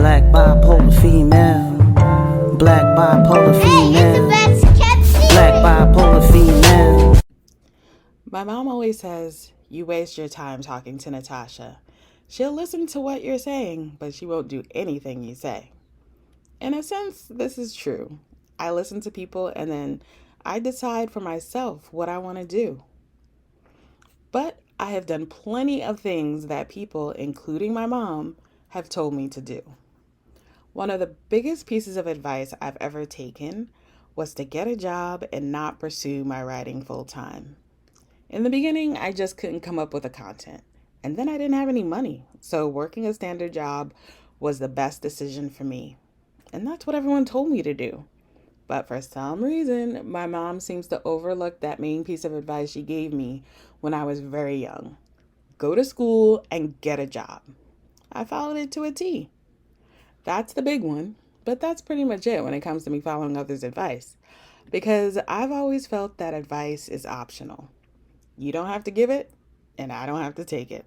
Black bipolar female. Black bipolar female. Black bipolar female. My mom always says, you waste your time talking to Natasha. She'll listen to what you're saying, but she won't do anything you say. In a sense, this is true. I listen to people and then I decide for myself what I want to do. But I have done plenty of things that people, including my mom, have told me to do. One of the biggest pieces of advice I've ever taken was to get a job and not pursue my writing full time. In the beginning, I just couldn't come up with the content. And then I didn't have any money. So working a standard job was the best decision for me. And that's what everyone told me to do. But for some reason, my mom seems to overlook that main piece of advice she gave me when I was very young. Go to school and get a job. I followed it to a T. That's the big one, but that's pretty much it when it comes to me following others' advice. Because I've always felt that advice is optional. You don't have to give it, and I don't have to take it.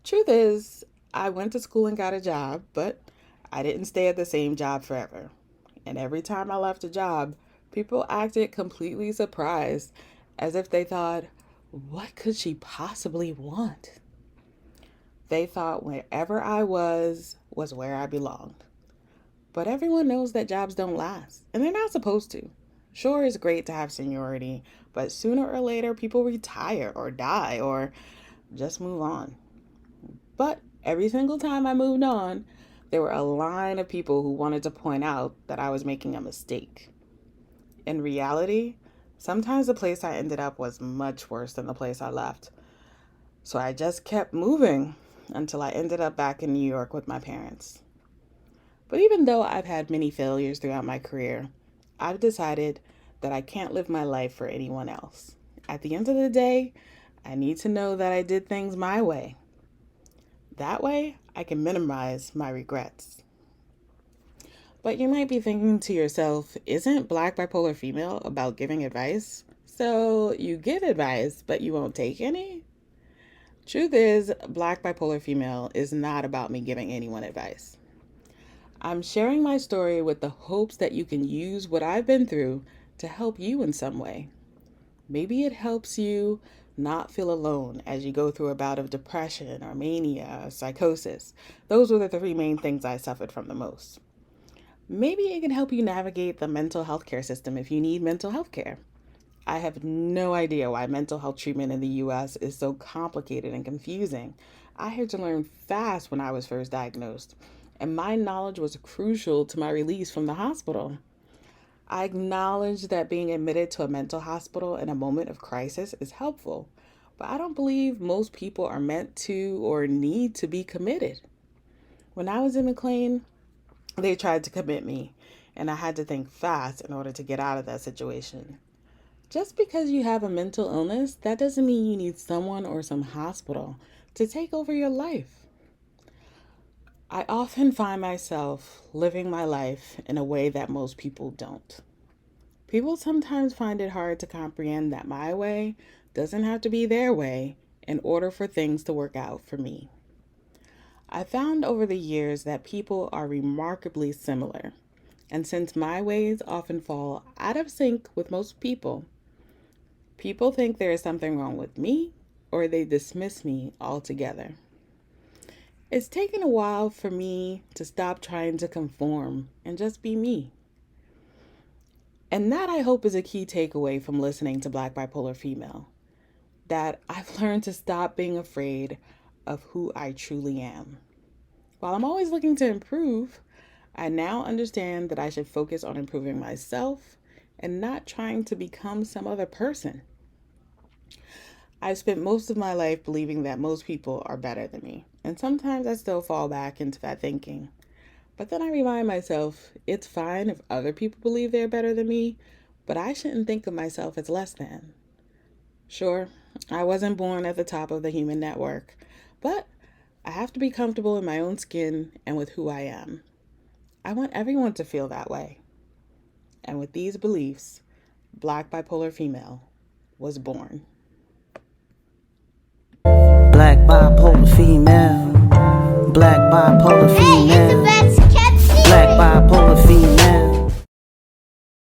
Truth is, I went to school and got a job, but I didn't stay at the same job forever. And every time I left a job, people acted completely surprised, as if they thought, what could she possibly want? They thought wherever I was where I belonged. But everyone knows that jobs don't last, and they're not supposed to. Sure, it's great to have seniority, but sooner or later people retire or die or just move on. But every single time I moved on, there were a line of people who wanted to point out that I was making a mistake. In reality, sometimes the place I ended up was much worse than the place I left. So I just kept moving until I ended up back in New York with my parents. But even though I've had many failures throughout my career, I've decided that I can't live my life for anyone else. At the end of the day, I need to know that I did things my way. That way, I can minimize my regrets. But you might be thinking to yourself, isn't Black Bipolar Female about giving advice? So you give advice, but you won't take any? Truth is, Black Bipolar Female is not about me giving anyone advice. I'm sharing my story with the hopes that you can use what I've been through to help you in some way. Maybe it helps you not feel alone as you go through a bout of depression or mania or psychosis. Those were the three main things I suffered from the most. Maybe it can help you navigate the mental health care system if you need mental health care. I have no idea why mental health treatment in the U.S. is so complicated and confusing. I had to learn fast when I was first diagnosed, and my knowledge was crucial to my release from the hospital. I acknowledge that being admitted to a mental hospital in a moment of crisis is helpful, but I don't believe most people are meant to or need to be committed. When I was in McLean, they tried to commit me, and I had to think fast in order to get out of that situation. Just because you have a mental illness, that doesn't mean you need someone or some hospital to take over your life. I often find myself living my life in a way that most people don't. People sometimes find it hard to comprehend that my way doesn't have to be their way in order for things to work out for me. I found over the years that people are remarkably similar, and since my ways often fall out of sync with most people think there is something wrong with me or they dismiss me altogether. It's taken a while for me to stop trying to conform and just be me. And that, I hope, is a key takeaway from listening to Black Bipolar Female. That I've learned to stop being afraid of who I truly am. While I'm always looking to improve, I now understand that I should focus on improving myself and not trying to become some other person. I've spent most of my life believing that most people are better than me, and sometimes I still fall back into that thinking. But then I remind myself, it's fine if other people believe they're better than me, but I shouldn't think of myself as less than. Sure, I wasn't born at the top of the human network, but I have to be comfortable in my own skin and with who I am. I want everyone to feel that way. And with these beliefs, Black Bipolar Female was born. Black bipolar female. Black bipolar female.